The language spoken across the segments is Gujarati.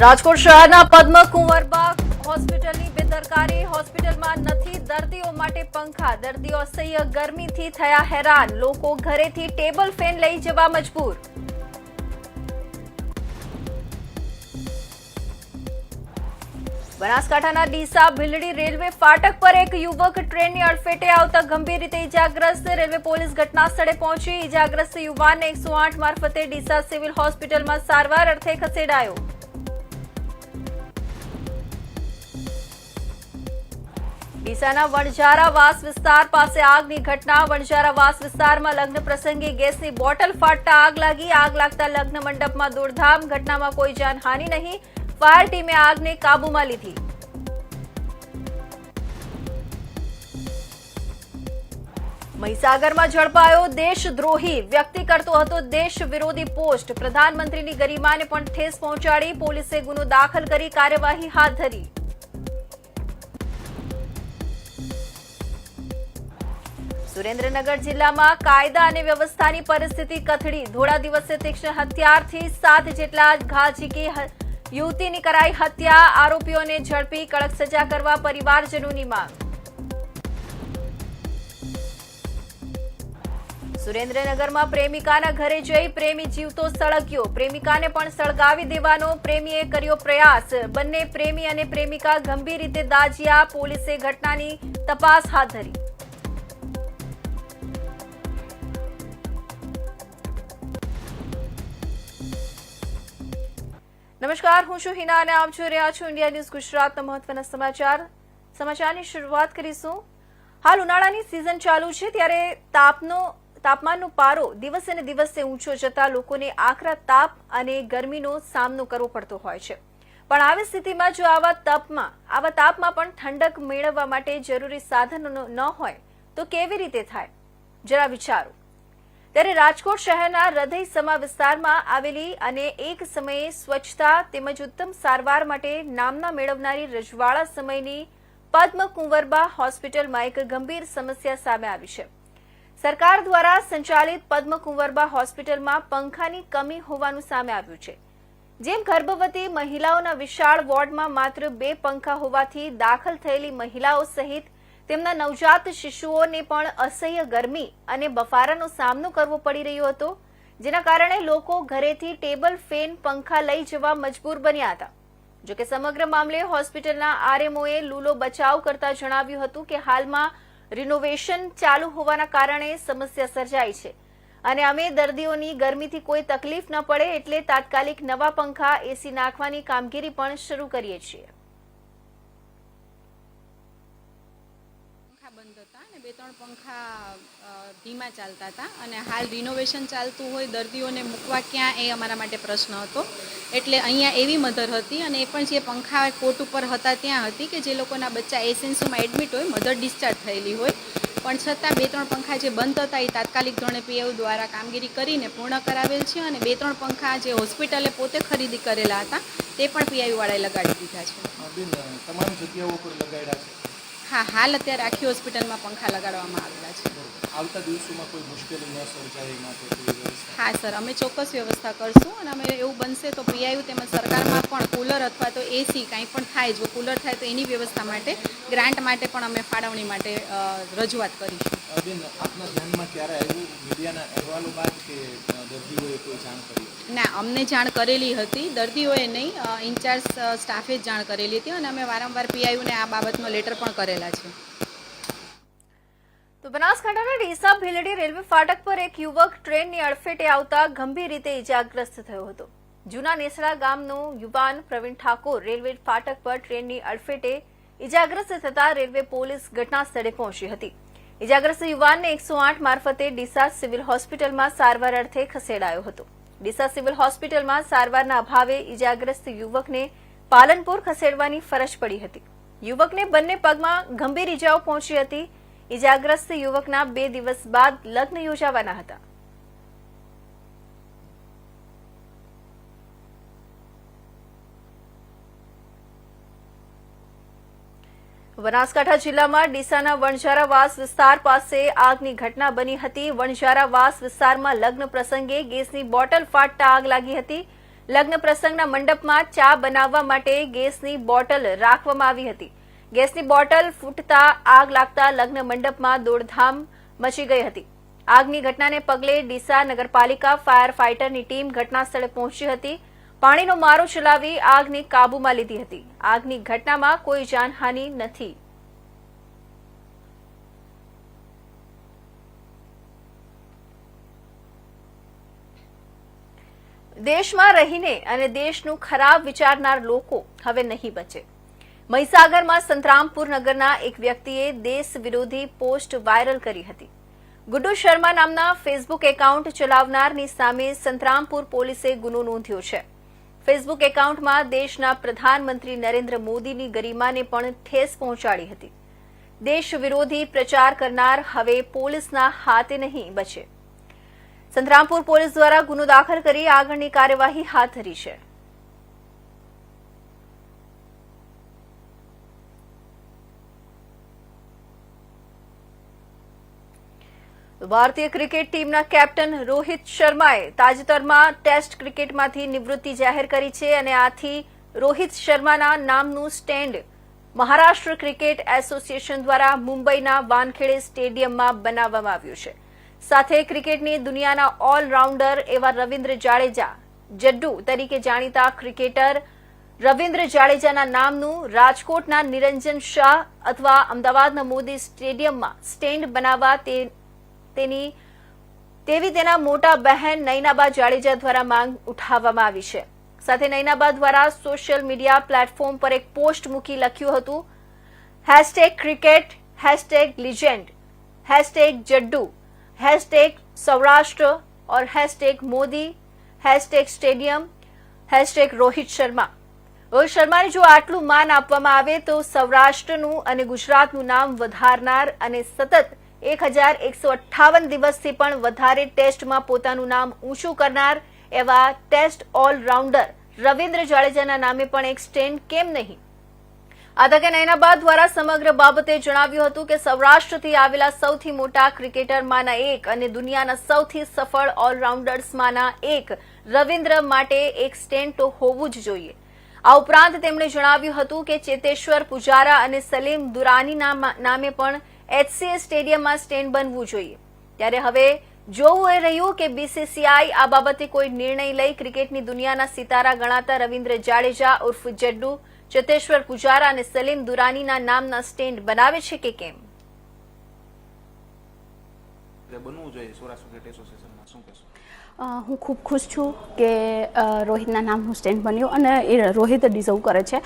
રાજકોટ શહેરના પદ્મ કુંવરબા હોસ્પિટલની બેદરકારી. હોસ્પિટલમાં નથી દર્દીઓ માટે પંખા. દર્દીઓ અસહ્ય ગરમીથી થયા હેરાન. લોકો ઘરેથી ટેબલ ફેન લઈ જવા મજબૂર. બનાસકાંઠાના ડીસા ભીલડી રેલવે ફાટક પર એક યુવક ટ્રેનની અડફેટે આવતા ગંભીર રીતે ઇજાગ્રસ્ત. રેલવે પોલીસ ઘટના સ્થળે પહોંચી ઇજાગ્રસ્ત યુવાનને 108 મારફતે ડીસા સિવિલ હોસ્પિટલમાં સારવાર અર્થે ખસેડાયો. ડીસાના વણઝારાવાસ વિસ્તાર પાસે આગની ઘટના. વણઝારાવાસ વિસ્તારમાં લગ્ન પ્રસંગે ગેસની બોટલ ફાટતા આગ લાગી. આગ લાગતા લગ્ન મંડપમાં દોડધામ. ઘટનામાં કોઈ જાનહાનિ નહીં. ફાયર ટીમે આગને કાબૂમાં લીધી. મહીસાગરમાં ઝડપાયો દેશદ્રોહી. વ્યક્તિ કરતો હતો દેશ વિરોધી પોસ્ટ. પ્રધાનમંત્રીની ગરિમાને પણ ઠેસ પહોંચાડી. પોલીસે ગુનો દાખલ કરી કાર્યવાહી હાથ ધરી. સુરેન્દ્રનગર જિલ્લામાં કાયદા અને વ્યવસ્થાની પરિસ્થિતિ કથળી. ધોળા દિવસે તીક્ષ્ણ હથિયારથી 7 જેટલા ઘા ઝીકી યુવતીની કરાઈ હત્યા. આરોપીઓને ઝડપી કડક સજા કરવા પરિવારજનોની માંગ. સુરેન્દ્રનગરમાં પ્રેમિકાના ઘરે જઈ પ્રેમી જીવતો સળગ્યો. પ્રેમિકાને પણ સળગાવી દેવાનો પ્રેમીએ કર્યો પ્રયાસ. બંને પ્રેમી અને પ્રેમિકા ગંભીર રીતે દાઝ્યા. પોલીસે ઘટનાની તપાસ હાથ ધરી. નમસ્કાર, હું છું હિના અને આપ જોઈ રહ્યા છો ઇન્ડિયા ન્યૂઝ ગુજરાતના મહત્વના સમાચાર. સમાચારની શરૂઆત કરીશું. હાલ ઉનાળાની સિઝન ચાલુ છે ત્યારે તાપમાનનો પારો દિવસે ને દિવસે ઊંચો જતા લોકોને આકરા તાપ અને ગરમીનો સામનો કરવો પડતો હોય છે. પણ આવી સ્થિતિમાં જો આવા તાપમાં પણ ઠંડક મેળવવા માટે જરૂરી સાધનો ન હોય તો કેવી રીતે થાય, જરા વિચારો. ત્યારે રાજકોટ શહેરના હૃદયસમા વિસ્તારમાં આવેલી અને એક સમયે સ્વચ્છતા તેમજ ઉત્તમ સારવાર માટે નામના મેળવનારી રજવાડા સમયની પદ્મ કુંવરબા હોસ્પિટલમાં એક ગંભીર સમસ્યા સામે આવી છે. સરકાર દ્વારા સંચાલિત પદ્મ કુંવરબા હોસ્પિટલમાં પંખાની કમી હોવાનું સામે આવ્યું છે. જેમ ગર્ભવતી મહિલાઓના વિશાળ વોર્ડમાં માત્ર 2 પંખા હોવાથી દાખલ થયેલી મહિલાઓ સહિત તેમના નવજાત શિશુઓને પણ અસહ્ય ગરમી અને બફારાનો સામનો કરવો પડી રહ્યો હતો, જેના કારણે લોકો ઘરેથી ટેબલ ફેન પંખા લઈ જવા મજબૂર બન્યા હતા. જોકે સમગ્ર મામલે હોસ્પિટલના આરએમઓએ લૂલો બચાવ કરતા જણાવ્યું હતું કે હાલમાં રિનોવેશન ચાલુ હોવાના કારણે સમસ્યા સર્જાઈ છે અને અમે દર્દીઓની ગરમીથી કોઈ તકલીફ ન પડે એટલે તાત્કાલિક નવા પંખા એસી નાખવાની કામગીરી પણ શરૂ કરીએ છીએ. બંધ હતા અને 2-3 પંખા ધીમા ચાલતા હતા અને હાલ રિનોવેશન ચાલતું હોય, દર્દીઓને મૂકવા ક્યાં એ અમારા માટે પ્રશ્ન હતો. એટલે અહીંયા એવી મધર હતી અને એ પણ જે પંખા કોટ ઉપર હતા ત્યાં હતી કે જે લોકોના બચ્ચા એસએનસીમાં એડમિટ હોય, મધર ડિસ્ચાર્જ થયેલી હોય, પણ છતાં 2-3 પંખા જે બંધ હતા એ તાત્કાલિક ધોરણે પીએયુ દ્વારા કામગીરી કરીને પૂર્ણ કરાવેલ છે અને 2-3 પંખા જે હોસ્પિટલે પોતે ખરીદી કરેલા હતા તે પણ પીએયુ વાળાએ લગાડી દીધા છે. તમામ જગ્યાઓ પર લગાડ્યા છે. હા, હાલ અત્યારે આખી હોસ્પિટલમાં પંખા લગાડવામાં આવેલા છે. આવતા દિવસોમાં કોઈ મુશ્કેલી ન સર્જાય એ માટે હા સર, અમે ચોક્કસ વ્યવસ્થા કરશું અને અમે એવું બનશે તો પીઆઈયુ તેમજ સરકારમાં પણ કુલર અથવા તો એસી કાંઈ પણ થાય, જો કુલર થાય તો એની વ્યવસ્થા માટે ગ્રાન્ટ માટે પણ અમે ફાળવણી માટે રજૂઆત કરીશું. બેન, આપના ધ્યાનમાં ક્યારે આવ્યું મીડિયાના અહેવાલો બાદ કે દર્દીઓએ કોઈ જાણ કરી? ના, અમને જાણ કરેલી હતી, દર્દીઓએ નહીં, ઇન્ચાર્જ સ્ટાફે જ જાણ કરેલી હતી અને અમે વારંવાર પીઆઈયુને આ બાબતનો લેટર પણ કરેલા છે. તો બનાસકાંઠાના ડીસા ભીલડી રેલવે ફાટક પર એક યુવક ટ્રેનની અડફેટે આવતા ગંભીર રીતે ઇજાગ્રસ્ત થયો હતો. જૂના નેસડા ગામનો યુવાન પ્રવીણ ઠાકોર રેલવે ફાટક પર ટ્રેનની અડફેટે ઇજાગ્રસ્ત થતા રેલવે પોલીસ ઘટના સ્થળે પહોંચી હતી. ઇજાગ્રસ્ત યુવાનને 108 મારફતે ડીસા સિવિલ હોસ્પિટલમાં સારવાર અર્થે ખસેડાયો હતો. ડીસા સિવિલ હોસ્પિટલમાં સારવારના અભાવે ઇજાગ્રસ્ત યુવકને પાલનપુર ખસેડવાની ફરજ પડી હતી. યુવકને બંને પગમાં ગંભીર ઇજાઓ પહોંચી હતી. ઇજાગ્રસ્ત યુવકના 2 દિવસ બાદ લગ્ન યોજાવાના હતા. બનાસકાંઠા જિલ્લામાં ડીસાના વણઝારાવાસ વિસ્તાર પાસે આગની ઘટના બની હતી. વણઝારાવાસ વિસ્તારમાં લગ્ન પ્રસંગે ગેસની બોટલ ફાટતા આગ લાગી હતી. લગ્ન પ્રસંગના મંડપમાં ચા બનાવવા માટે ગેસની બોટલ રાખવામાં આવી હતી. ગેસની બોટલ ફૂટતા આગ લાગતા લગ્ન મંડપમાં દોડધામ મચી ગઈ હતી. આગની ઘટનાને પગલે ડીસા નગરપાલિકા ફાયર ફાઇટરની ટીમ ઘટના સ્થળે પહોંચી હતી. પાણીનો મારો ચલાવી આગને કાબૂમાં લીધી હતી. આગની ઘટનામાં કોઈ જાનહાનિ નથી. દેશમાં રહીને અને દેશનું ખરાબ વિચારનાર લોકો હવે નહીં બચે. મહીસાગરમાં સંતરામપુર નગરના એક વ્યક્તિએ દેશ વિરોધી પોસ્ટ વાયરલ કરી હતી. ગુડ્ડુ શર્મા નામના ફેસબુક એકાઉન્ટ ચલાવનારની સામે સંતરામપુર પોલીસે ગુનો નોંધ્યો છે. ફેસબુક એકાઉન્ટમાં દેશના પ્રધાનમંત્રી નરેન્દ્ર મોદીની ગરિમાને પણ ઠેસ પહોંચાડી હતી. દેશ વિરોધી પ્રચાર કરનાર હવે પોલીસના હાથે નહીં બચે. સંતરામપુર પોલીસ દ્વારા ગુનો દાખલ કરી આગળની કાર્યવાહી હાથ ધરી છે. ભારતીય ક્રિકેટ ટીમના કેપ્ટન રોહિત શર્માએ તાજેતરમાં ટેસ્ટ ક્રિકેટમાંથી નિવૃત્તિ જાહેર કરી છે અને આથી રોહિત શર્માના નામનું સ્ટેન્ડ મહારાષ્ટ્ર ક્રિકેટ એસોસિએશન દ્વારા મુંબઈના વાનખેડે સ્ટેડિયમમાં બનાવવામાં આવ્યું છે. સાથે ક્રિકેટની દુનિયાના ઓલરાઉન્ડર એવા રવિન્દ્ર જાડેજા જડ્ડુ તરીકે જાણીતા ક્રિકેટર રવિન્દ્ર જાડેજાના નામનું રાજકોટના નિરંજન શાહ અથવા અમદાવાદના મોદી સ્ટેડિયમમાં સ્ટેન્ડ બનાવવા તેના મોટા બહેન નયનાબા જાડેજા દ્વારા માંગ ઉઠાવવામાં આવી છે. સાથે નયનાબા દ્વારા સોશિયલ મીડિયા પ્લેટફોર્મ પર એક પોસ્ટ મૂકી લખ્યું હતું, #ક્રિકેટ, #લીજેન્ડ, #જડ્ડુ, #સૌરાષ્ટ્ર और #મોદી, #સ્ટેડિયમ, #રોહિત શર્મા. રોહિત શર્માને જો આટલું માન આપવામાં આવે તો સૌરાષ્ટ્રનું અને ગુજરાતનું નામ વધારનાર અને સતત 1158 દિવસથી પણ વધારે ટેસ્ટમાં પોતાનું નામ ઊંચું કરનાર એવા ટેસ્ટ ઓલરાઉન્ડર રવિન્દ્ર જાડેજાના નામે પણ એક સ્ટેન્ડ કેમ નહીં? આ તકે નયનાબા દ્વારા સમગ્ર બાબતે જણાવ્યું હતું કે સૌરાષ્ટ્રથી આવેલા સૌથી મોટા ક્રિકેટરમાંના એક અને દુનિયાના સૌથી સફળ ઓલરાઉન્ડર્સમાંના એક રવિન્દ્ર માટે એક સ્ટેન્ડ તો હોવું જ જોઈએ. આ ઉપરાંત તેમણે જણાવ્યું હતું કે ચેતેશ્વર પુજારા અને સલીમ દુરાનીના નામે પણ HCA સ્ટેડિયમમાં સ્ટેન્ડ બનવું જોઈએ. ત્યારે હવે જોવું એ રહ્યું કે BCCI આ બાબતે કોઈ નિર્ણય લઈ ક્રિકેટની દુનિયાના સિતારા ગણાતા રવિન્દ્ર જાડેજા ઉર્ફ જડ્ડુ, ચેતેશ્વર પુજારા અને સલીમ દુરાનીના નામના સ્ટેન્ડ બનાવે છે કે કેમ? બનવું જોઈએ સૌરાષ્ટ્ર ક્રિકેટ એસોસિએશનમાં, શું કહેશો? હું ખૂબ ખુશ છું કે રોહિતના નામનું સ્ટેન્ડ બન્યું અને એ રોહિત ડિઝર્વ કરે છે.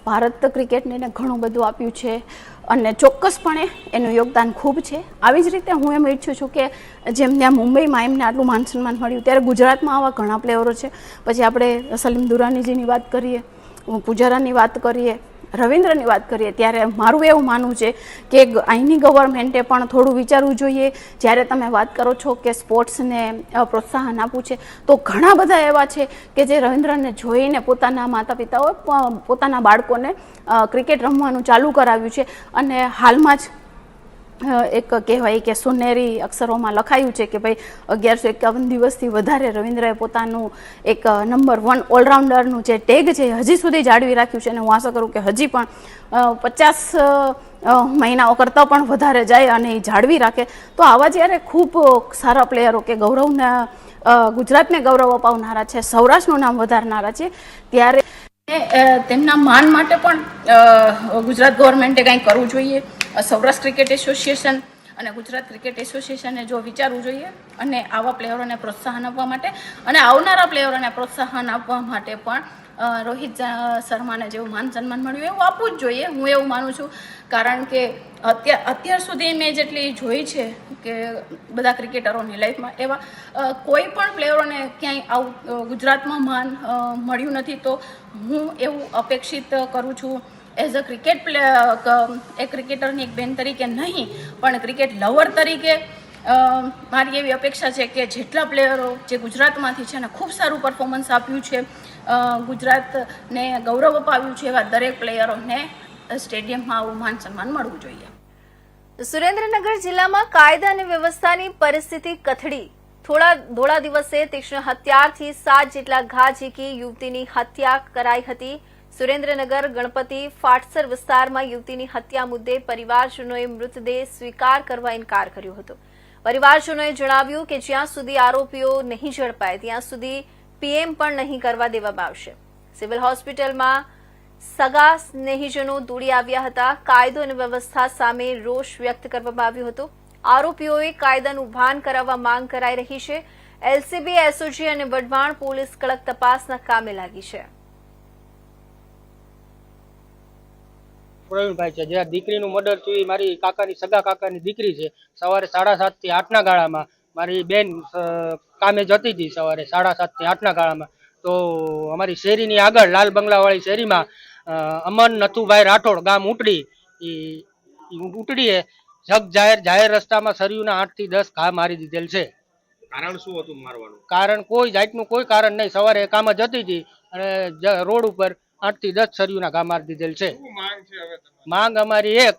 ભારત ક્રિકેટને એને ઘણું બધું આપ્યું છે અને ચોક્કસપણે એનું યોગદાન ખૂબ છે. આવી જ રીતે હું એમ ઈચ્છું છું કે જેમ ત્યાં મુંબઈમાં એમને આટલું માન સન્માન મળ્યું ત્યારે ગુજરાતમાં આવા ઘણા પ્લેયરો છે. પછી આપણે સલીમ દુરાનીજીની વાત કરીએ, પુજારાની વાત કરીએ, રવિન્દ્રની વાત કરીએ, ત્યારે મારું એવું માનવું છે કે અહીંની ગવર્મેન્ટે પણ થોડું વિચારવું જોઈએ. જ્યારે તમે વાત કરો છો કે સ્પોર્ટ્સને પ્રોત્સાહન આપવું છે તો ઘણા બધા એવા છે કે જે રવિન્દ્રને જોઈને પોતાના માતા પિતાઓએ પોતાના બાળકોને ક્રિકેટ રમવાનું ચાલુ કરાવ્યું છે. અને હાલમાં જ એક કહેવાય કે સોનેરી અક્ષરોમાં લખાયું છે કે ભાઈ 1151 દિવસથી વધારે રવિન્દ્રએ પોતાનું એક નંબર 1 ઓલરાઉન્ડરનું જે ટેગ છે હજી સુધી જાળવી રાખ્યું છે અને હું આશા કરું કે હજી પણ 50 મહિનાઓ કરતાં પણ વધારે જાય અને એ જાળવી રાખે. તો આવા જ્યારે ખૂબ સારા પ્લેયરો કે ગૌરવના ગુજરાતને ગૌરવ અપાવનારા છે, સૌરાષ્ટ્રનું નામ વધારનારા છે, ત્યારે તેમના માન માટે પણ ગુજરાત ગવર્મેન્ટે કંઈ કરવું જોઈએ. સૌરાષ્ટ્ર ક્રિકેટ એસોસિએશન અને ગુજરાત ક્રિકેટ એસોસિએશને જો વિચારવું જોઈએ અને આવા પ્લેયરોને પ્રોત્સાહન આપવા માટે અને આવનારા પ્લેયરોને પ્રોત્સાહન આપવા માટે પણ રોહિત શર્માને જેવું માન સન્માન મળ્યું એવું આપવું જ જોઈએ. હું એવું માનું છું, કારણ કે અત્યાર સુધી મેં જેટલી જોઈ છે કે બધા ક્રિકેટરોની લાઈફમાં એવા કોઈ પણ પ્લેયરોને ક્યાંય આવું ગુજરાતમાં માન મળ્યું નથી. તો હું એવું અપેક્ષિત કરું છું એઝ અ ક્રિકેટ એક ક્રિકેટરની એક બેન તરીકે નહીં પણ ક્રિકેટ લવર તરીકે મારી એવી અપેક્ષા છે કે જેટલા પ્લેયરો જે ગુજરાતમાંથી છે અને ખૂબ સારું પરફોર્મન્સ આપ્યું છે, ગુજરાતને ગૌરવ અપાવ્યું છે, એવા દરેક પ્લેયરોને સ્ટેડિયમમાં આવું માન સન્માન મળવું જોઈએ. સુરેન્દ્રનગર જિલ્લામાં કાયદા અને વ્યવસ્થાની પરિસ્થિતિ કથળી. થોડા દિવસે તીક્ષ્ણ હથિયારથી 7 જેટલા ઘા ઝીકી યુવતીની હત્યા કરાઈ હતી. સુરેન્દ્રનગર ગણપતિ ફાટસર વિસ્તારમાં યુવતીની હત્યા મુદ્દે પરિવારજનોએ મૃતદેહ સ્વીકાર કરવા ઇનકાર કર્યો હતો. પરિવારજનોએ જણાવ્યું કે જ્યાં સુધી આરોપીઓ નહીં ઝડપાય ત્યાં સુધી પીએમ પણ નહીં કરવા દેવામાં આવશે. સિવિલ હોસ્પિટલમાં સગા સ્નેહીજનો દોડી આવ્યા હતા. કાયદો અને વ્યવસ્થા સામે રોષ વ્યક્ત કરવામાં આવ્યો હતો. આરોપીઓએ કાયદાનું ભાન કરાવવા માંગ કરાઈ રહી છે. એલસીબી, એસઓજી અને વઢવાણ પોલીસ કડક તપાસના કામે લાગી છે. પ્રવીણભાઈ છે, જે દીકરીનું મર્ડર થયું, મારી કાકાની સગા કાકાની દીકરી છે. સવારે 7:30 થી 8ના ગાળામાં મારી બેન કામે જતી હતી. સવારે 7:30 થી 8ના ગાળામાં તો અમારી શેરીની આગળ લાલ બંગલાવાળી શેરીમાં અમન નથુભાઈ રાઠોડ ગામ ઉટડીએ જાહેર રસ્તામાં સરિયુના 8 થી 10 ઘા મારી દીધેલ છે. કારણ શું હતું મારવાનું? કારણ કોઈ જાતનું કોઈ કારણ નહીં. સવારે કામ જતી હતી અને રોડ ઉપર 8 થી 10 સરિયુના ઘા મારી દીધેલ છે. માંગ અમારી એક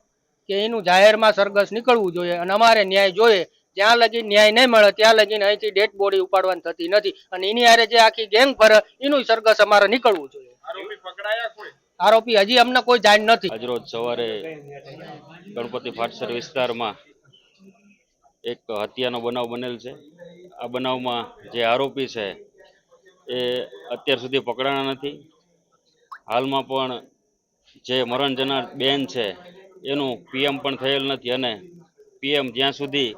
કે એનું જાહેરમાં સરઘસ નીકળવું જોઈએ અને અમારે ન્યાય જોઈએ. જ્યાં લગી ન્યાય નહીં મળે ત્યાં લગીને અહીંથી ડેડ બોડી ઉપાડવાની થતી નથી અને એની હારે જે આખી ગેંગ ફરે એનું સરઘસ અમારે નીકળવું જોઈએ. આરોપી પકડાયા કોઈ? આરોપી હજી અમને કોઈ જાણ નથી. આજરોજ સવારે ગણપતિ ફાટસર વિસ્તારમાં એક હત્યાનો બનાવ બનેલ છે. આ બનાવમાં જે આરોપી છે એ અત્યાર સુધી પકડાણા નથી. હાલમાં પણ જે મરણ જનાર બેન છે એનું પીએમ પણ થયેલ નથી અને પીએમ જ્યાં સુધી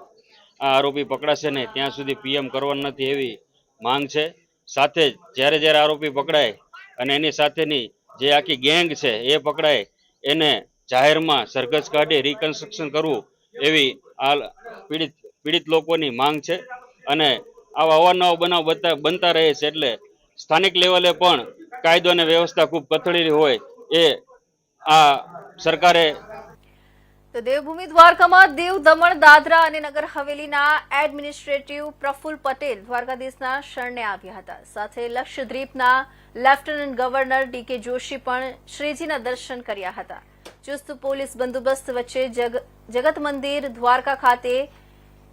આ આરોપી પકડાશે ને ત્યાં સુધી પીએમ કરવાનું નથી એવી માંગ છે. સાથે જ જ્યારે આરોપી પકડાય અને એની સાથેની જે આખી ગેંગ છે એ પકડાય એને જાહેરમાં સરઘસ કાઢી રિકન્સ્ટ્રક્શન કરવું એવી આ પીડિત લોકોની માંગ છે. અને આવા અવારનવાર બનાવ બનતા રહે છે એટલે સ્થાનિક લેવલે પણ કાયદો અને વ્યવસ્થા ખૂબ કથળેલી હોય એ આ સરકારે. તો દેવભૂમિ દ્વારકામાં દીવ, દમણ, દાદરા અને નગર હવેલીના એડમિનિસ્ટ્રેટિવ પ્રફુલ્લ પટેલ દ્વારકાધીશના શરણે આવ્યા હતા. સાથે લક્ષદ્વીપના લેફ્ટનન્ટ ગવર્નર ડીકે જોશી પણ શ્રીજીના દર્શન કર્યા હતા. ચુસ્ત પોલીસ બંદોબસ્ત વચ્ચે જગત મંદિર દ્વારકા ખાતે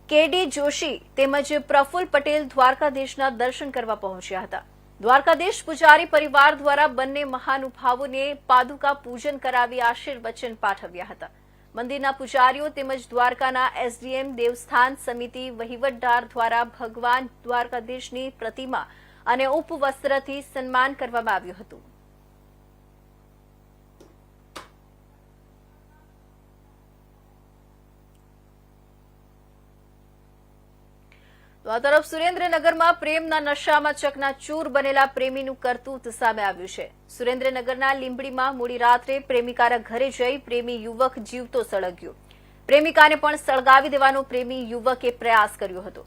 કેડી જોશી તેમજ પ્રફુલ્લ પટેલ દ્વારકાધીશના દર્શન કરવા પહોંચ્યા હતા. દ્વારકાધીશ પૂજારી પરિવાર દ્વારા બંને મહાનુભાવોને પાદુકા પૂજન કરાવી આશીર્વચન પાઠવ્યા હતા. મંદિરના પૂજારીઓ તેમજ દ્વારકાના એસડીએમ, દેવસ્થાન સમિતિ વહીવટદાર દ્વારા ભગવાન દ્વારકાધીશની પ્રતિમા અને ઉપવસ્ત્રથી સન્માન કરવામાં આવ્યું હતું. તો આ તરફ સુરેન્દ્રનગરમાં પ્રેમના નશામાં ચકનાચૂર બનેલા પ્રેમીનું કરતૂત સામે આવ્યું છે. સુરેન્દ્રનગરના લીંબડીમાં મોડી રાત્રે પ્રેમિકાના ઘરે જઈ પ્રેમી યુવક જીવતો સળગ્યો. પ્રેમિકાને પણ સળગાવી દેવાનો પ્રેમી યુવકે પ્રયાસ કર્યો હતો.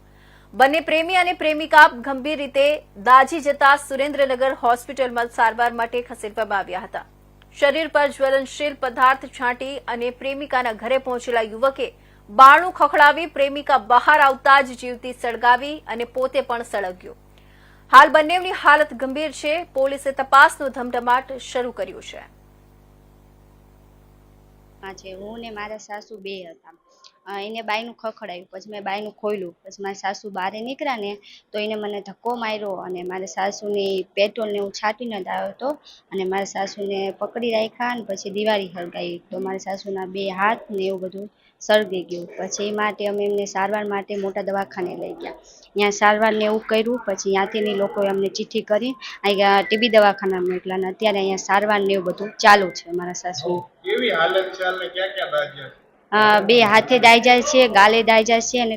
બંને પ્રેમી અને પ્રેમિકા ગંભીર રીતે દાઝી જતા સુરેન્દ્રનગર હોસ્પિટલમાં સારવાર માટે ખસેડવામાં આવ્યા હતા. શરીર પર જ્વલનશીલ પદાર્થ છાંટી અને પ્રેમિકાના ઘરે પહોંચેલા યુવકે બારણું ખખડાવી પ્રેમિકા બહાર આવતા જ જીવતી સળગાવી અને પોતે પણ સળગ્યો. હાલ બંનેની હાલત ગંભીર છે. પોલીસે તપાસનો ધમધમાટ શરૂ કર્યો છે. હું ને મારા સાસુ બે હતા. એને બાયનું ખખડાયું, પછી મેં બાયનું ખોલ્યું, પછી મારા સાસુ બહાર નીકળ્યા ને તો એને મને ધક્કો માર્યો અને મારા સાસુને પેટ્રોલ ને હું છાંટીને જ આવ્યો હતો અને મારા સાસુને પકડી રાખ્યા અને પછી દિવાળી સળગાવી તો મારા સાસુના બે હાથ ને એવું બધું સળગી ગયું. પછી એ માટે અમે એમને સારવાર માટે મોટા દવાખાને લઈ ગયા. ત્યાં સારવાર ને એવું કર્યું. પછી ત્યાંથી લોકોએ અમને ચિઠ્ઠી કરી અહીંયા ટીબી દવાખાના મોકલા અને અત્યારે અહીંયા સારવાર ને એવું બધું ચાલુ છે. મારા સાસુ કેવી હાલત છે અને ક્યાં દાજ્યા? બે હાથે દાઈ જાય છે, ગાલે દાઈ જાય છે. અને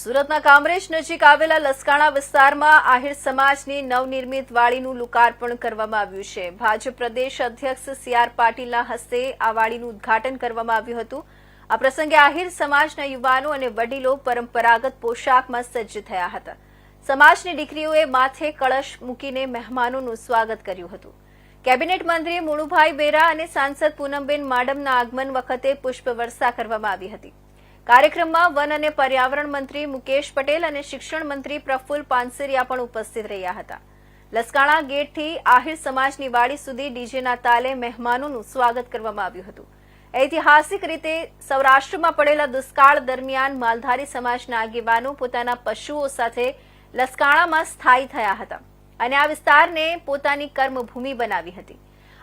સુરતના કામરેજ નજીક આવેલા લસકાણા વિસ્તારમાં આહિર સમાજની નવનિર્મિત વાડીનું લોકાર્પણ કરવામાં આવ્યું છે. ભાજપ પ્રદેશ અધ્યક્ષ CR પાટીલના હસ્તે આ વાડીનું ઉદ્ઘાટન કરવામાં આવ્યું હતું. આ પ્રસંગે આહિર સમાજના યુવાનો અને વડીલો પરંપરાગત પોશાકમાં સજ્જ થયા હતા. સમાજની દીકરીઓએ માથે કળશ મૂકીને મહેમાનોનું સ્વાગત કર્યું હતું. કેબિનેટ મંત્રી મુળુભાઈ બેરા અને સાંસદ પૂનમબેન માડમના આગમન વખતે પુષ્પવર્ષા કરવામાં આવી હતી. કાર્યક્રમમાં વન અને પર્યાવરણ મંત્રી મુકેશ પટેલ અને શિક્ષણ મંત્રી પ્રફુલ્લ પાનસેરિયા પણ ઉપસ્થિત રહ્યા હતા. લસકાણા ગેટથી આહિર સમાજની વાડી સુધી ડીજેના તાલે મહેમાનોનું સ્વાગત કરવામાં આવ્યું હતું. ઐતિહાસિક રીતે સૌરાષ્ટ્રમાં પડેલા દુષ્કાળ દરમિયાન માલધારી સમાજના આગેવાનો પોતાના પશુઓ સાથે લસકાણામાં સ્થાયી થયા હતા અને આ વિસ્તારને પોતાની કર્મભૂમિ બનાવી હતી.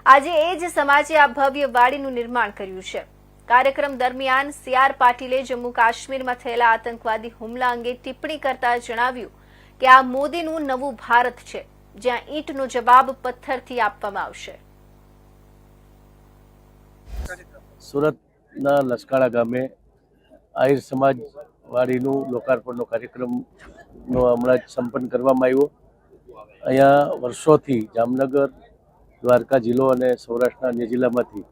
આજે એ જ સમાજે આ ભવ્ય વાડીનું નિર્માણ કર્યું છે. કાર્યક્રમ દરમિયાન CR પાટીલે જમ્મુ કાશ્મીરમાં થયેલા આતંકવાદી હુમલા અંગે ટિપ્પણી કરતા જણાવ્યું કે આ મોદીનું નવું ભારત છે, જ્યાં ઈંટનો જવાબ પથ્થરથી આપવામાં આવશે. સુરતના લસકાણા ગામે આહિર સમાજ વાડીનું લોકાર્પણનો કાર્યક્રમનો હમણાં જ સંપન્ન કરવામાં આવ્યો. અહીંયા વર્ષોથી જામનગર, દ્વારકા જિલ્લો અને સૌરાષ્ટ્રના અન્ય જિલ્લામાંથી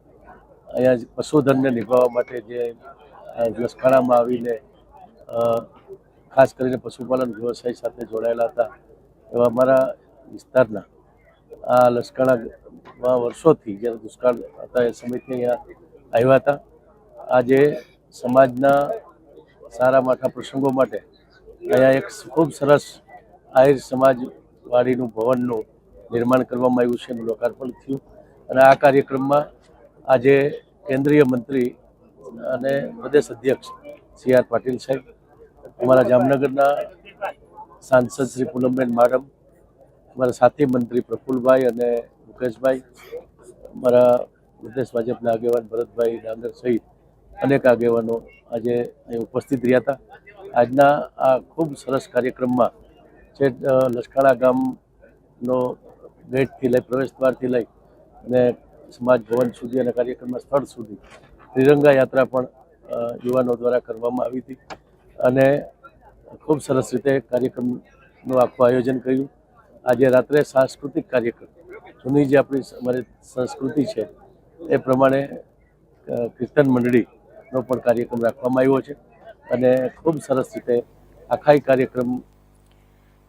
અહીંયા પશુધનને નિભાવવા માટે જે લસકાણામાં આવીને ખાસ કરીને પશુપાલન વ્યવસાય સાથે જોડાયેલા હતા એવા અમારા વિસ્તારના આ લસકાણામાં વર્ષોથી જ્યારે દુષ્કાળ હતા એ સમયથી અહીંયા આવ્યા હતા. આજે સમાજના સારા માઠા પ્રસંગો માટે અહીંયા એક ખૂબ સરસ આહિર સમાજ વાડીનું ભવનનું નિર્માણ કરવામાં આવ્યું છે, એનું લોકાર્પણ થયું. અને આ કાર્યક્રમમાં આજે કેન્દ્રીય મંત્રી અને પ્રદેશ અધ્યક્ષ CR પાટીલ સાહેબ, અમારા જામનગરના સાંસદ શ્રી પૂનમબેન માડમ, અમારા સાથી મંત્રી પ્રફુલભાઈ અને મુકેશભાઈ, અમારા પ્રદેશ ભાજપના આગેવાન ભરતભાઈ ડાંગર સહિત અનેક આગેવાનો આજે અહીં ઉપસ્થિત રહ્યા હતા. આજના આ ખૂબ સરસ કાર્યક્રમમાં છે લસકાણા ગામનો ગેટથી લઈ, પ્રવેશ દ્વારથી લઈ અને સમાજ ભવન સુધી અને કાર્યક્રમના સ્થળ સુધી ત્રિરંગા યાત્રા પણ યુવાનો દ્વારા કરવામાં આવી હતી અને ખૂબ સરસ રીતે કાર્યક્રમનું આખું આયોજન કર્યું. આજે રાત્રે સાંસ્કૃતિક કાર્યક્રમ, જૂની જે આપણી અમારી સંસ્કૃતિ છે એ પ્રમાણે કીર્તન મંડળીનો પણ કાર્યક્રમ રાખવામાં આવ્યો છે અને ખૂબ સરસ રીતે આખા કાર્યક્રમ.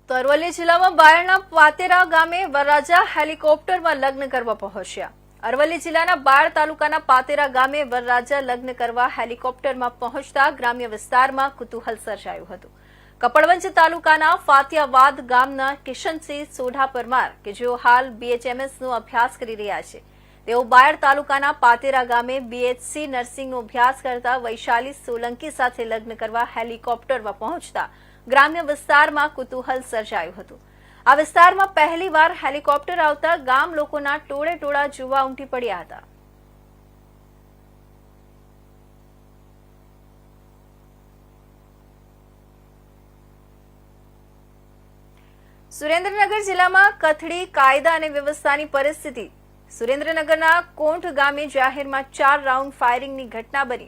તો અરવલ્લી જિલ્લામાં બાયડના પાતેરા ગામે વરરાજા હેલિકોપ્ટરમાં લગ્ન કરવા પહોંચ્યા. અરવલ્લી જિલ્લાના બાયડ તાલુકાના પાતેરા ગામે વરરાજા લગ્ન કરવા હેલિકોપ્ટરમાં પહોંચતા ગ્રામ્ય વિસ્તારમાં કુતૂહલ સર્જાયું હતું. કપડવંજ તાલુકાના ફાતિયાવાદ ગામના કિશનસિંહ સોઢા પરમાર, કે જેઓ હાલ BHMS નો અભ્યાસ કરી રહ્યા છે, તેઓ બાયડ તાલુકાના પાતેરા ગામે BHC નર્સિંગનો અભ્યાસ કરતા વૈશાલી સોલંકી સાથે લગ્ન કરવા હેલિકોપ્ટરમાં પહોંચતા ગ્રામ્ય વિસ્તારમાં કુતૂહલ સર્જાયું હતું. આ વિસ્તારમાં પહેલીવાર હેલિકોપ્ટર આવતા ગામ લોકોના ટોળે ટોળા જોવા ઉમટી પડ્યા હતા. સુરેન્દ્રનગર જિલ્લામાં કથળી કાયદા અને વ્યવસ્થાની પરિસ્થિતિ. સુરેન્દ્રનગરના કોંઠ ગામે જાહેરમાં 4 રાઉન્ડ ફાયરિંગની ઘટના બની.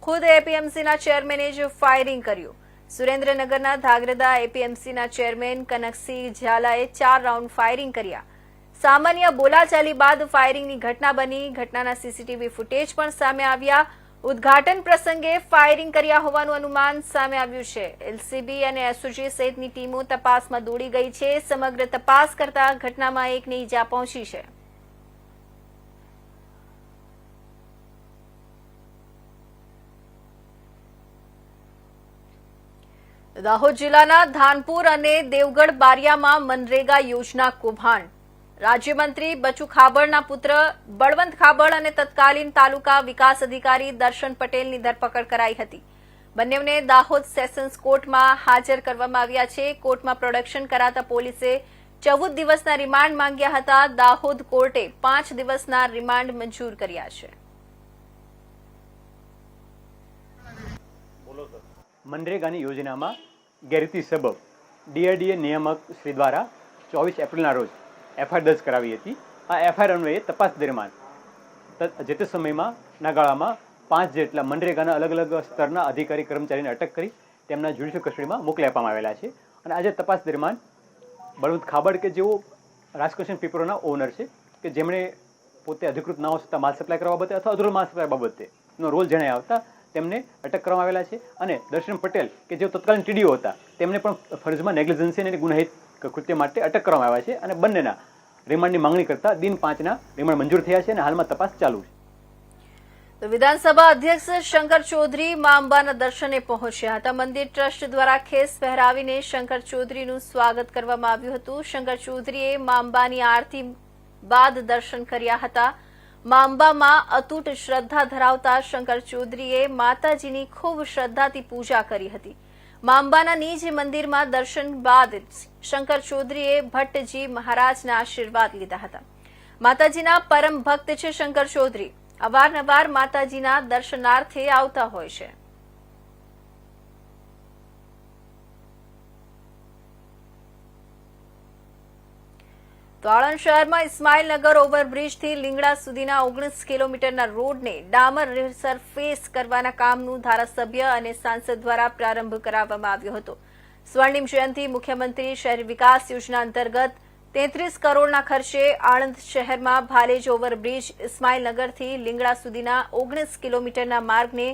ખુદ APMCના ચેરમેને જ ફાયરિંગ કર્યું. સુરેન્દ્રનગરના ધાગ્રધા APMCના ચેરમેન કનકસિંહ ઝાલાએ 4 રાઉન્ડ ફાયરિંગ કર્યા. સામાન્ય બોલાચાલી બાદ ફાયરિંગની ઘટના બની. ઘટનાના CCTV ફૂટેજ પણ સામે આવ્યા. ઉદ્ઘાટન પ્રસંગે ફાયરિંગ કર્યા હોવાનું અનુમાન સામે આવ્યું છે. LCB અને SOG સહિતની ટીમો તપાસમાં દોડી ગઈ છે. સમગ્ર તપાસ કરતા ઘટનામાં એકને ઈજા પહોંચી છે. દાહોદ જિલ્લાના ધાનપુર અને દેવગઢ બારિયામાં મનરેગા યોજના કૌભાંડ. રાજ્યમંત્રી બચુ ખાબડના પુત્ર બળવંત ખાબડ અને તત્કાલીન તાલુકા વિકાસ અધિકારી દર્શન પટેલની ધરપકડ કરાઈ હતી. બંનેને દાહોદ સેશન્સ કોર્ટમાં હાજર કરવામાં આવ્યા છે. કોર્ટમાં પ્રોડક્શન કરાતા પોલીસે 14 દિવસના રિમાન્ડ માંગ્યા હતા. દાહોદ કોર્ટે 5 દિવસના રિમાન્ડ મંજૂર કર્યા છે. મનરેગાની યોજનામાં ગેરરીતિ સબબ DRDA નિયામક શ્રી દ્વારા 24 એપ્રિલના રોજ FIR દર્જ કરાવી હતી. આ FIR અન્વયે તપાસ દરમિયાન જે તે સમયમાં નાગાળામાં 5 જેટલા મનરેગાના અલગ અલગ સ્તરના અધિકારી કર્મચારીને અટક કરી તેમના જ્યુડિશિયલ કસ્ટડીમાં મોકલી આપવામાં આવેલા છે. અને આજે તપાસ દરમિયાન બળવંત ખાબડ, કે જેઓ રાજકૃષ્ણ પીપરોના ઓનર છે, કે જેમણે પોતે અધિકૃત નાઓ છતાં માલ સપ્લાય કરવા બાબતે અથવા અધૂરો માલ સપ્લાય બાબતે નો રોલ જણાય આવતા તેમને અટક કરવામાં આવેલા છે. અને દર્શન પટેલ, કે જેઓ તત્કાલીન TDO હતા, તેમને પણ ફરજમાં નેગ્લિજન્સી અને ગુનાહિત કૃત્ય માટે અટક કરવામાં આવ્યા છે. અને બંનેના રિમાન્ડની માંગણી કરતા દિન 5ના રિમાન્ડ મંજૂર થયા છે અને હાલમાં તપાસ ચાલુ છે. તો વિધાનસભા અધ્યક્ષ શંકર ચૌધરી મા અંબાના દર્શને પહોંચ્યા હતા. મંદિર ટ્રસ્ટ દ્વારા ખેસ પહેરાવીને શંકર ચૌધરીનું સ્વાગત કરવામાં આવ્યું હતું. શંકર ચૌધરીએ મા અંબાની આરતી બાદ દર્શન કર્યા હતા. મા અંબામાં અતૂટ શ્રદ્ધા ધરાવતા શંકર ચૌધરીએ માતાજીની ખૂબ શ્રદ્ધાથી પૂજા કરી હતી. મા અંબાના નિજ મંદિરમાં દર્શન બાદ શંકર ચૌધરીએ ભટ્ટજી મહારાજના આશીર્વાદ લીધા હતા. માતાજીના પરમ ભક્ત છે શંકર ચૌધરી. અવારનવાર માતાજીના દર્શનાર્થે આવતા હોય છે. તો આણંદ શહેરમાં ઇસ્માઇલનગર ઓવરબ્રિજથી લીંગડા સુધીના 19 કિલોમીટરના રોડને ડામર સરફેસ કરવાના કામનું ધારાસભ્ય અને સાંસદ દ્વારા પ્રારંભ કરાવવામાં આવ્યો હતો. સ્વર્ણિમ જયંતિ મુખ્યમંત્રી શહેરી વિકાસ યોજના અંતર્ગત 33 કરોડના ખર્ચે આણંદ શહેરમાં ભાલેજ ઓવરબ્રિજ ઇસ્માઇલનગરથી લીંગડા સુધીના 19 કિલોમીટરના માર્ગને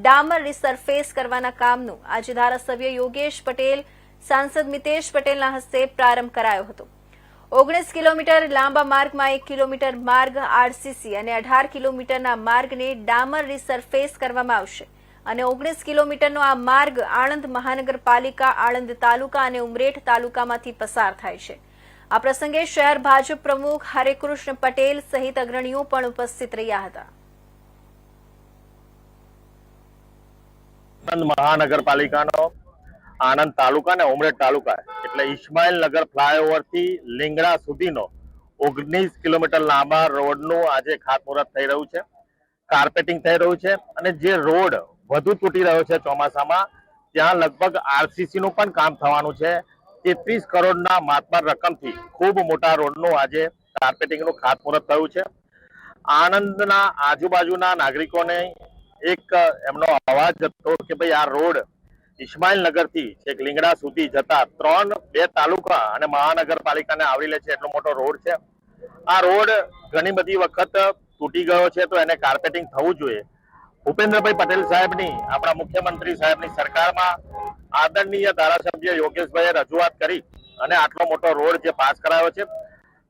ડામર રિસરફેસ કરવાના કામનું આજે ધારાસભ્ય યોગેશ પટેલ, સાંસદ મિતેશ પટેલના હસ્તે પ્રારંભ કરાયો હતો. 19 કિલોમીટર લાંબા માર્ગમાં 1 કિલોમીટર માર્ગ આરસીસી અને 18 કિલોમીટરના માર્ગને ડામર રિસરફેસ કરવામાં આવશે અને 19 કિલોમીટરનો આ માર્ગ આણંદ મહાનગરપાલિકા, આણંદ તાલુકા અને ઉમરેઠ તાલુકામાંથી પસાર થાય છે. આ પ્રસંગે શહેર ભાજપ પ્રમુખ હરેકૃષ્ણ પટેલ સહિત અગ્રણીઓ પણ ઉપસ્થિત રહ્યા હતા. આણંદ મહાનગરપાલિકાનો આણંદ તાલુકા અને ઉમરેઠ તાલુકા એટલે ઇસ્માઇલનગર ફ્લાયઓવર થી લીંગડા સુધીનો 19 કિલોમીટર લાંબા રોડનું આજે ખાતમુહૂર્ત થઈ રહ્યું છે. કાર્પેટિંગ થઈ રહ્યું છે અને જે રોડ વધુ તૂટી રહ્યો છે ચોમાસામાં ત્યાં લગભગ આરસીસી નું પણ કામ થવાનું છે. 33 કરોડના માતબર રકમથી ખૂબ મોટા રોડનું આજે કાર્પેટિંગનું ખાતમુહૂર્ત થયું છે. આણંદના આજુબાજુના નાગરિકોને એક એમનો અવાજ હતો કે ભાઈ આ રોડ ઇસ્માઇલનગરથી છેક લીંગડા સુધી જતા 2 તાલુકા અને મહાનગરપાલિકાને આવરી લે છે એટલો મોટો રોડ છે. આ રોડ ઘણી બધી વખત તૂટી ગયો છે તો એને કાર્પેટિંગ થવું જોઈએ. ભૂપેન્દ્રભાઈ પટેલ સાહેબની, આપણા મુખ્યમંત્રી સાહેબની સરકારમાં આદરણીય ધારાસભ્ય યોગેશભાઈએ રજૂઆત કરી અને આટલો મોટો રોડ જે પાસ કરાયો છે.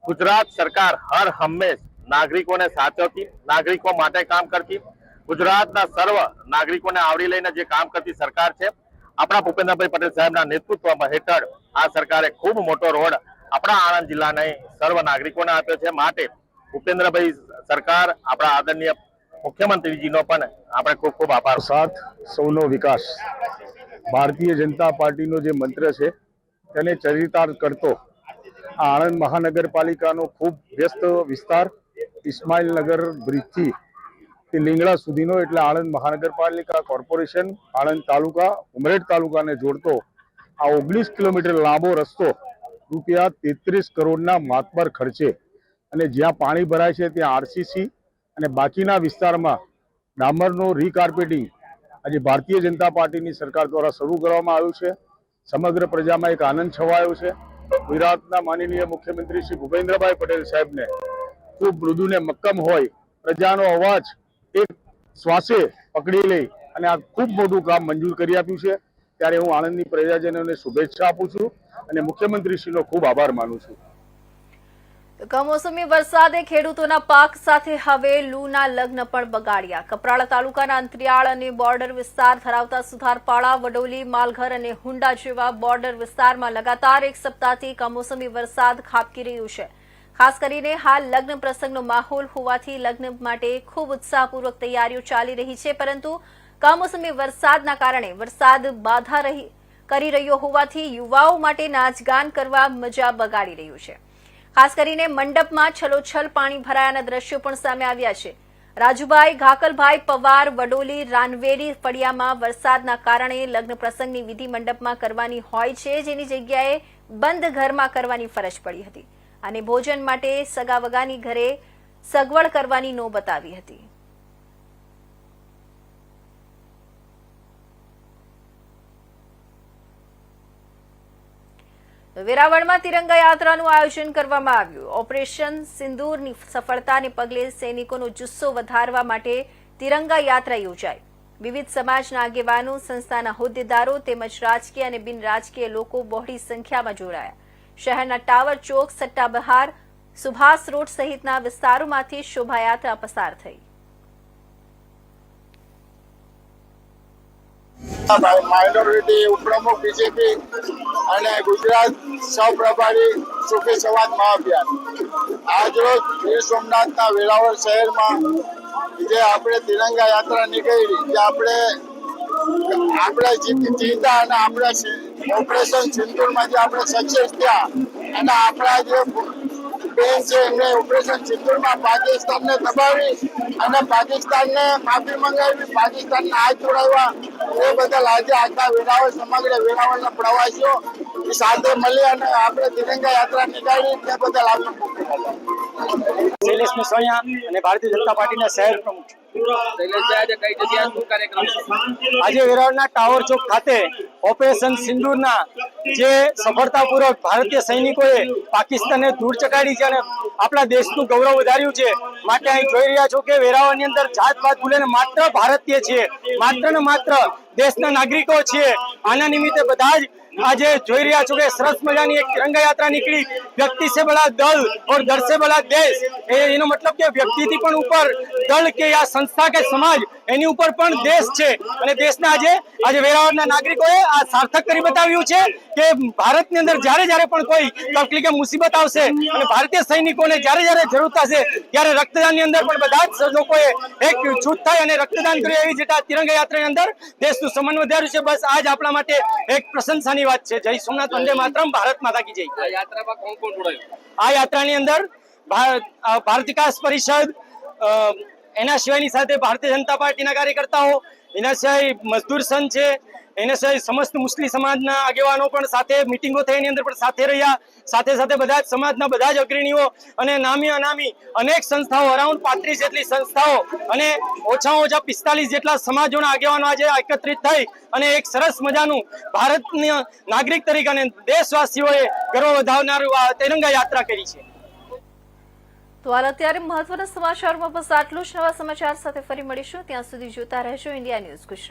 ગુજરાત સરકાર હર હંમેશ નાગરિકોને સાચવતી, નાગરિકો માટે કામ કરતી, ગુજરાતના સર્વ નાગરિકોને આવરી લઈને જે કામ કરતી સરકાર છે. આપણા ભૂપેન્દ્રભાઈ પટેલ સાહેબના નેતૃત્વ હેઠળ આ સરકારે ખૂબ મોટો રોડ આપણા આણંદ જિલ્લાને સર્વ નાગરિકોને આપ્યો છે. માટે ભૂપેન્દ્રભાઈ સરકાર, આપણા આદરણીય મુખ્યમંત્રીજીનો પણ આપણે ખૂબ ખૂબ આભાર. સાથ સૌનો વિકાસ ભારતીય જનતા પાર્ટીનો જે મંત્ર છે તેને ચરિતાર્થ કરતો આ આણંદ મહાનગરપાલિકાનો ખૂબ વ્યસ્ત વિસ્તાર ઇસ્માઇલનગર બ્રિજથી લીંગડા સુધીનો એટલે આણંદ મહાનગરપાલિકા કોર્પોરેશન, આણંદ તાલુકા, ઉમરેઠ તાલુકાને જોડતો આ 19 કિલોમીટર લાંબો રસ્તો રૂપિયા 33 કરોડના માતબર ખર્ચે અને જ્યાં પાણી ભરાય છે ત્યાં આરસીસી અને બાકીના વિસ્તારમાં ડામરનો રીકાર્પેટિંગ આજે ભારતીય જનતા પાર્ટીની સરકાર દ્વારા શરૂ કરવામાં આવ્યું છે. સમગ્ર પ્રજામાં એક આનંદ છવાયો છે. ગુજરાતના માનનીય મુખ્યમંત્રી શ્રી ભૂપેન્દ્રભાઈ પટેલ સાહેબને ખૂબ મૃદુ ને મક્કમ હોય, પ્રજાનો અવાજ એક શ્વાસે પકડી લઈ અને આ ખૂબ મોટું કામ મંજૂર કરી આપ્યું છે. ત્યારે હું આણંદની પ્રજાજનોને શુભેચ્છા આપું છું અને મુખ્યમંત્રીશ્રીનો ખૂબ આભાર માનું છું. કમોસમી વરસાદે ખેડૂતોના પાક સાથે હવે લૂના લગ્ન પણ બગાડ્યા. કપરાડા તાલુકાના અંતરિયાળ અને બોર્ડર વિસ્તાર ધરાવતા સુથારપાડા, વડોલી, માલઘર અને હુંડા જેવા બોર્ડર વિસ્તારમાં લગાતાર 1 સપ્તાહથી કમોસમી વરસાદ ખાબકી રહ્યું છે. ખાસ કરીને હાલ લગ્ન પ્રસંગનો માહોલ હોવાથી લગ્ન માટે ખૂબ ઉત્સાહપૂર્વક તૈયારીઓ ચાલી રહી છે. પરંતુ કમોસમી વરસાદના કારણે વરસાદ બાધા કરી રહ્યો હોવાથી યુવાઓ માટે નાચગાન કરવા મજા બગાડી રહ્યું છે. ખાસ કરીને મંડપમાં છલોછલ પાણી ભરાયાના દ્રશ્યો પણ સામે આવ્યા છે. રાજુભાઈ ઘાકલભાઈ પવાર, વડોલી, રાનવેરી ફળિયામાં વરસાદના કારણે લગ્ન પ્રસંગની વિધિ મંડપમાં કરવાની હોય છે, જેની જગ્યાએ બંધ ઘરમાં કરવાની ફરજ પડી હતી અને ભોજન માટે સગાવગાની ઘરે સગવડ કરવાની નોબત આવી હતી. વેરાવળમાં તિરંગા યાત્રાનું આયોજન કરવામાં આવ્યું. ઓપરેશન સિંદૂરની સફળતાને પગલે સૈનિકોનો જુસ્સો વધારવા માટે તિરંગા યાત્રા યોજાઈ. વિવિધ સમાજના આગેવાનો, સંસ્થાના હોદ્દેદારો તેમજ રાજકીય અને બિન રાજકીય લોકો બહોળી સંખ્યામાં જોડાયા. શહેરના ટાવર ચોક, સટ્ટા બહાર, સુભાષ રોડ સહિતના વિસ્તારોમાંથી શોભાયાત્રા પસાર થઈ. માઇનોરિટી ઉપપ્રમુખ બીજેપી અને ગુજરાત સહપ્રભારી સુખી સંવાદ મહાઅભિયાન આજરોજ ગીર સોમનાથના વેરાવળ શહેરમાં જે આપણે તિરંગા યાત્રા નીકળી જે આપણે જીતા અને આપણે ઓપરેશન સિંદૂરમાં જે આપણે સક્સેસ થયા અને આપણા જે બેન છે એમને ઓપરેશન સિંદૂરમાં પાકિસ્તાનને દબાવી અને પાકિસ્તાનને માફી મંગાવી પાકિસ્તાનને હાથ જોડાવ્યા એ બદલ આજે આખા વેરાવળ સમગ્ર વેરાવળના પ્રવાસીઓ સાથે મળી અને આપણે તિરંગા યાત્રા નીકાળી તે બદલ આપણે શૈલેષ મસવાણિયા અને ભારતીય જનતા પાર્ટીના શહેર પ્રમુખ આજે વેરાવળના ટાવર ચોક ખાતે ઓપરેશન સિંદૂરના જે સફળતાપૂર્વક ભારતીય સૈનિકોએ પાકિસ્તાનને ધૂળ ચટાડી છે અને આપણા દેશનું ગૌરવ વધાર્યું છે માટે અહીં જોઈ રહ્યા છો કે વેરાવળની અંદર જાત પાત ભૂલે માત્ર ભારતીય છીએ, માત્ર ને માત્ર દેશના નાગરિકો છીએ. આના નિમિત્તે બધા જ આજે જોઈ રહ્યા છો કે સરસ મજાની એક તિરંગા યાત્રા નીકળી. વ્યક્તિ સે બડા દલ और दल से बड़ा देश. એનો મતલબ કે વ્યક્તિથી પણ ઉપર દળ કે આ સંસ્થા કે સમાજ એની ઉપર પણ દેશ છે અને દેશના આજે વેરાવળના નાગરિકોએ આ સાર્થક કરી બતાવ્યું છે કે ભારતની અંદર જ્યારે પણ કોઈ તકલીફ કે મુસીબત આવશે અને ભારતીય સૈનિકોને જ્યારે જરૂર થશે ત્યારે રક્તદાનની અંદર પણ બધા જ લોકોએ એક છૂટ થાય અને રક્તદાન કર્યું. એવી રીતે તિરંગા યાત્રાની અંદર દેશનું સન્માન વધાર્યું છે. બસ આજ આપણા માટે એક પ્રશંસાની વાત છે. જય સોમનાથ, વંદે માતરમ, ભારત માતા કી જય. આ યાત્રામાં કોણ જોડાયું? આ યાત્રાની અંદર ભારત વિકાસ પરિષદ, એના સિવાયની સાથે ભારતીય જનતા પાર્ટીના કાર્યકર્તાઓ, એના સિવાય મજદૂર સંઘ છે, એના સિવાય સમસ્ત મુસ્લિમ સમાજના આગેવાનો પણ સાથે મિટિંગો થઈ એની અંદર પણ સાથે રહ્યા. સાથે સાથે બધા જ સમાજના બધા જ અગ્રણીઓ અને નામી અનામી અનેક સંસ્થાઓ, અરાઉન્ડ 35 જેટલી સંસ્થાઓ અને ઓછામાં ઓછા 45 જેટલા સમાજોના આગેવાનો આજે એકત્રિત થઈ અને એક સરસ મજાનું ભારતના નાગરિક તરીકે અને દેશવાસીઓએ ગર્વ વધારનારું આ તિરંગા યાત્રા કરી છે. તો હાલ અત્યારે મહત્વના સમાચારમાં બસ આટલું જ. નવા સમાચાર સાથે ફરી મળીશું. ત્યાં સુધી જોતા રહેજો ઇન્ડિયા ન્યૂઝ ગુજરાત.